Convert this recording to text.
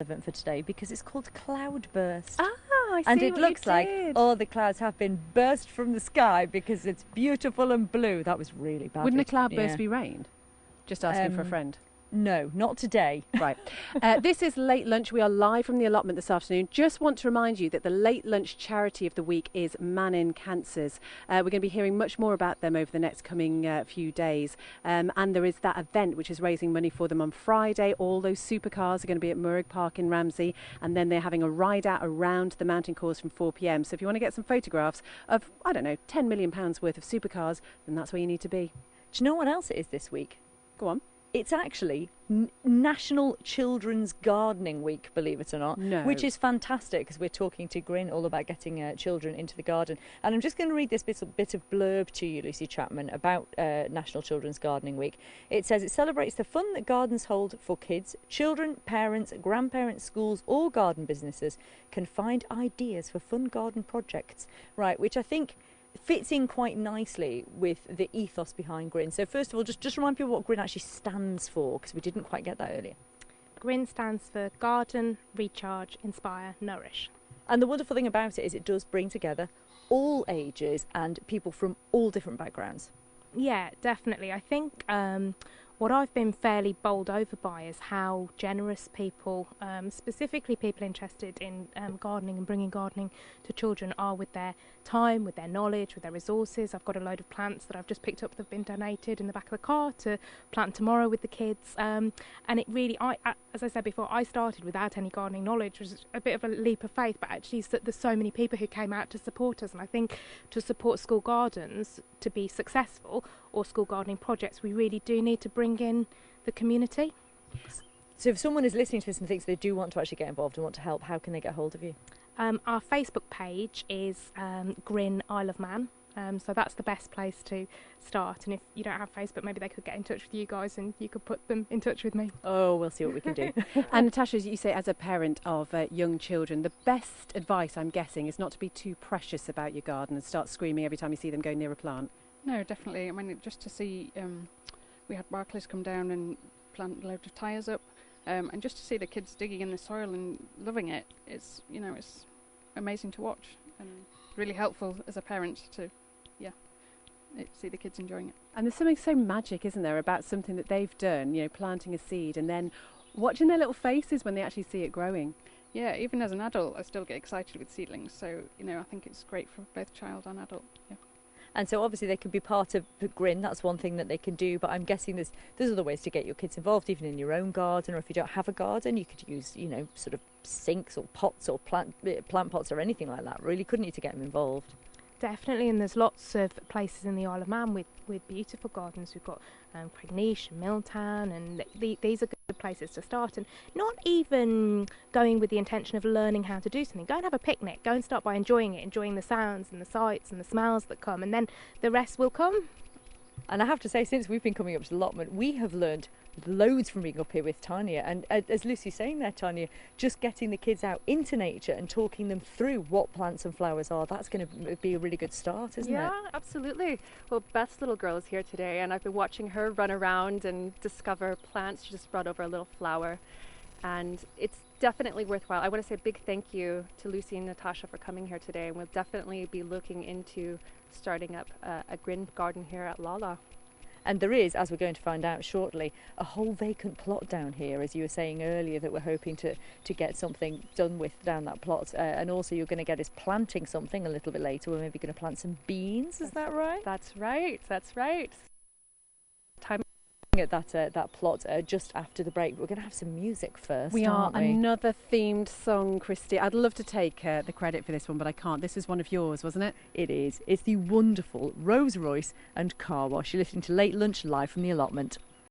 relevant for today because it's called Cloudburst. Ah, I see. And it what looks you like did. all the clouds have been burst from the sky because it's beautiful and blue. That was really bad. Wouldn't a cloudburst be rain? Just asking for a friend. No, not today. Right. This is Late Lunch. We are live from the allotment this afternoon. Just want to remind you that the Late Lunch charity of the week is Mannin Cancers. We're going to be hearing much more about them over the next coming few days. And there is that event which is raising money for them on Friday. All those supercars are going to be at Murrig Park in Ramsey. And then they're having a ride out around the mountain course from 4 p.m. So if you want to get some photographs of, I don't know, £10 million worth of supercars, then that's where you need to be. Do you know what else it is this week? Go on. It's actually National Children's Gardening Week, believe it or not, which is fantastic because we're talking to Grin all about getting children into the garden. And I'm just going to read this bit of blurb to you, Lucy Chapman, about National Children's Gardening Week. It says it celebrates the fun that gardens hold for kids. Children, parents, grandparents, schools, or garden businesses can find ideas for fun garden projects, right, which I think fits in quite nicely with the ethos behind Grin. So first of all, just remind people what Grin actually stands for, because we didn't quite get that earlier. GRIN stands for Garden, Recharge, Inspire, Nourish. And the wonderful thing about it is it does bring together all ages and people from all different backgrounds. Yeah, definitely. I think what I've been fairly bowled over by is how generous people, specifically people interested in gardening and bringing gardening to children, are with their time, with their knowledge, with their resources. I've got a load of plants that I've just picked up that have been donated in the back of the car to plant tomorrow with the kids. And it really, as I said before, I started without any gardening knowledge, which was a bit of a leap of faith, but actually there's so many people who came out to support us. And I think to support school gardens to be successful, or school gardening projects, we really do need to bring in the community. So if someone is listening to this and thinks they do want to actually get involved and want to help, how can they get hold of you? Our Facebook page is Grin Isle of Man, so that's the best place to start. And if you don't have Facebook, maybe they could get in touch with you guys and you could put them in touch with me. Oh, we'll see what we can do. And Natasha, as you say, as a parent of young children, the best advice, I'm guessing, is not to be too precious about your garden and start screaming every time you see them go near a plant. No, definitely. I mean, just to see, we had Barclays come down and plant a load of tyres up, and just to see the kids digging in the soil and loving it, it's amazing to watch and really helpful as a parent to, see the kids enjoying it. And there's something so magic, isn't there, about something that they've done, planting a seed and then watching their little faces when they actually see it growing. Yeah, even as an adult, I still get excited with seedlings, so, I think it's great for both child and adult, yeah. And so obviously they can be part of the Grin, that's one thing that they can do, but I'm guessing there's other ways to get your kids involved, even in your own garden, or if you don't have a garden, you could use, sort of sinks or pots or plant pots or anything like that, really, couldn't you, to get them involved? Definitely, and there's lots of places in the Isle of Man with beautiful gardens. We've got Craigneish and Milltown, and these are good places to start. And not even going with the intention of learning how to do something. Go and have a picnic. Go and start by enjoying it, enjoying the sounds and the sights and the smells that come, and then the rest will come. And I have to say, since we've been coming up to the allotment, we have learned loads from being up here with Tanya. And as Lucy's saying there, Tanya, just getting the kids out into nature and talking them through what plants and flowers are, that's going to be a really good start, isn't it? Yeah, absolutely. Well, Beth's little girl is here today, and I've been watching her run around and discover plants. She just brought over a little flower, and it's definitely worthwhile. I want to say a big thank you to Lucy and Natasha for coming here today, and we'll definitely be looking into starting up a Grin garden here at Lala. And there is, as we're going to find out shortly, a whole vacant plot down here, as you were saying earlier, that we're hoping to get something done with down that plot. And also you're going to get us planting something a little bit later. We're maybe going to plant some beans, is that right? That's right, that's right. At that plot just after the break. We're going to have some music first. We are. Aren't we? Another themed song, Christy. I'd love to take the credit for this one, but I can't. This is one of yours, wasn't it? It is. It's the wonderful Rose Royce and Car Wash. You're listening to Late Lunch live from the allotment.